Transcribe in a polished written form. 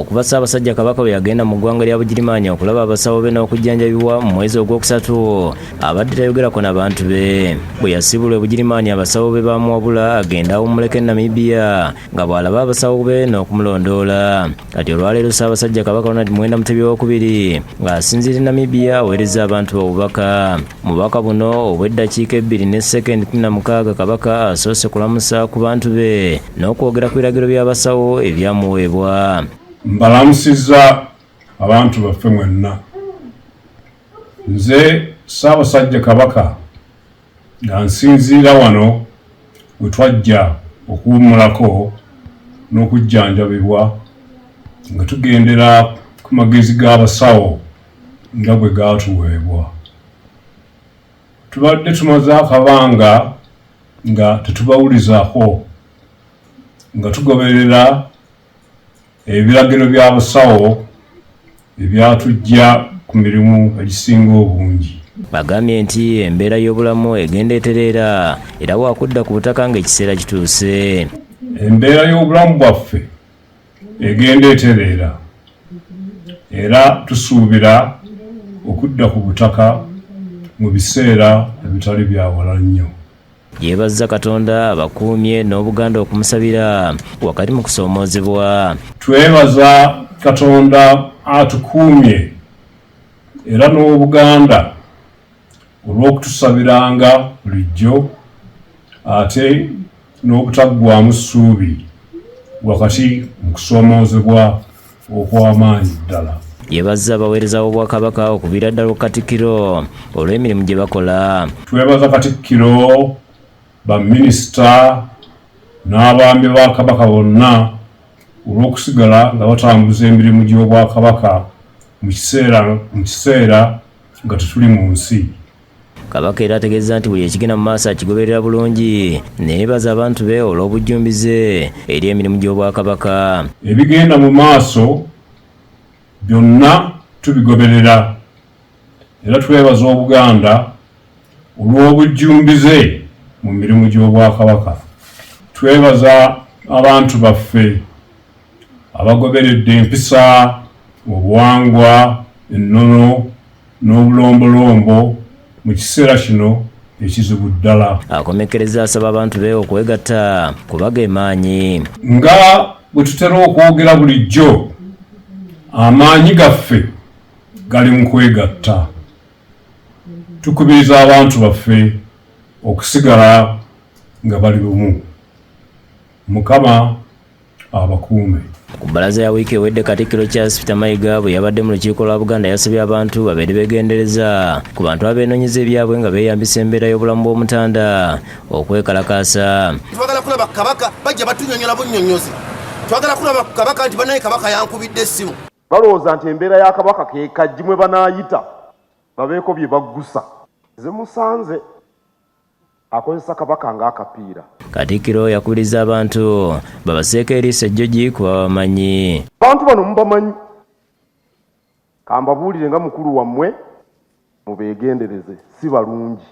okuva Ssaabasajja Kabaka bwe yagenda mu ggwanga lya Bugirimaanya okulaba abasawo be n'okujjanjabibwa mu mwezi ogwokusatu, abadde tayogerako n'abantu be. Bwe yasibulwa e Bugirimaanya abasawo be bamuwabula agenda awummuleko e Namibia nga bw'alaba abasawo be n'okumulondoola. Kati olwaleero Ssaabasajja Kabaka Ronald Muwenda Mutebi II ng'asinziira e Namibia aweereza abantu obubaka. Mu bubaka buno obw'eddakiika 2 ne sekendi 16 Kabaka asoose kulamusa ku bantu be n'okwogera ku biragiro by'abasawo ebyamuweebwa. Mbalamusizza abantu baffe mwenna. Nze Ssaabasajja Kabaka nga nsinziira wano we twajja okuwummulako n'okujjanjabibwa nga tugendera ku magezi g'abasawo nga bwe gaatuweebwa. Tubadde tumaze akabanga nga tetubawulizaako, nga tugoberera ebiragiro by'abasawo ebyatujja ku mirimu egisinga obungi. Bagambye nti embeera y'obulamu egenda etereera era waakudda ku butaka ng'ekiseera kituuse. Embeera y'obulamu bwaffe egenda etereera era tusuubira okudda ku butaka mu biseera ebitali byawala nnyo. Yeebazza Katonda abakuumye n'Obuganda okumusabira wakati mu kusoomoozebwa. Twebaza Katonda atukuumye era n'Obuganda olw'okutusabiranga bulijjo ate n'obutaggwaamu ssuubi wakati mu kusoomoozebwa okw'amaanyi ddala. Yeebazza abaweereza b'Obwakabaka okuviira ddala ku Katikkiro olw'emirimu gye bakola. Twebaza Katikkiro, baminisita n'abaami ba Kabaka bonna olw'okusigala nga batambuza emirimu gy'Obwakabaka mu kiseera nga tetuli mu nsi. Kabaka era ategeeza nti buli ekigenda mu maaso akigoberera bulungi, neyeebaza abantu be olw'obujjumbize eri emirimu gy'Obwakabaka. Ebigenda mu maaso byonna tubigoberera era twebaza Obuganda olw'obujjumbize mu mirimu gy'Obwakabaka. Twebaza abantu baffe abagoberedde empisa, obuwangwa, ennono n'obulombolombo mu kiseera kino ekizibu ddala. Akomekkereza asaba abantu be okwegatta kubaga emaanyi. Nga bwe tutera okwogera bulijjo, amaanyi gaffe gali mu kwegatta. Tukubiriza abantu baffe okusigala nga bali bumu. Mukama abakuume. Ku bbalaza ya wiiki ewedde Katikkiro Charles Peter Mayiga bwe yabadde mu lukiiko lwa Buganda yasabye abantu babeere beegendereza ku bantu abeenonyeza ebyabwe nga beeyambisa embeera y'obulamu bw'Omutanda okwekalakaasa. Twagala kulaba Kabaka bajja batunyonyola bunnyonnyozi. Twagala kulaba Kabaka nti banaye Kabaka yankubidde essimu. Balowooza nti embeera ya Kabaka ke kajji mwe banaayita babeeko bye baggusa. Nze musanze akozesa Kabaka ng'akapiira. Katikkiro yakubiriza abantu babaseeko eriiso ejjogi kuba bamanyi. Abantu bano mubamanyi. Kambabuulire nga mukulu wammwe mubeegendereze, si balungi.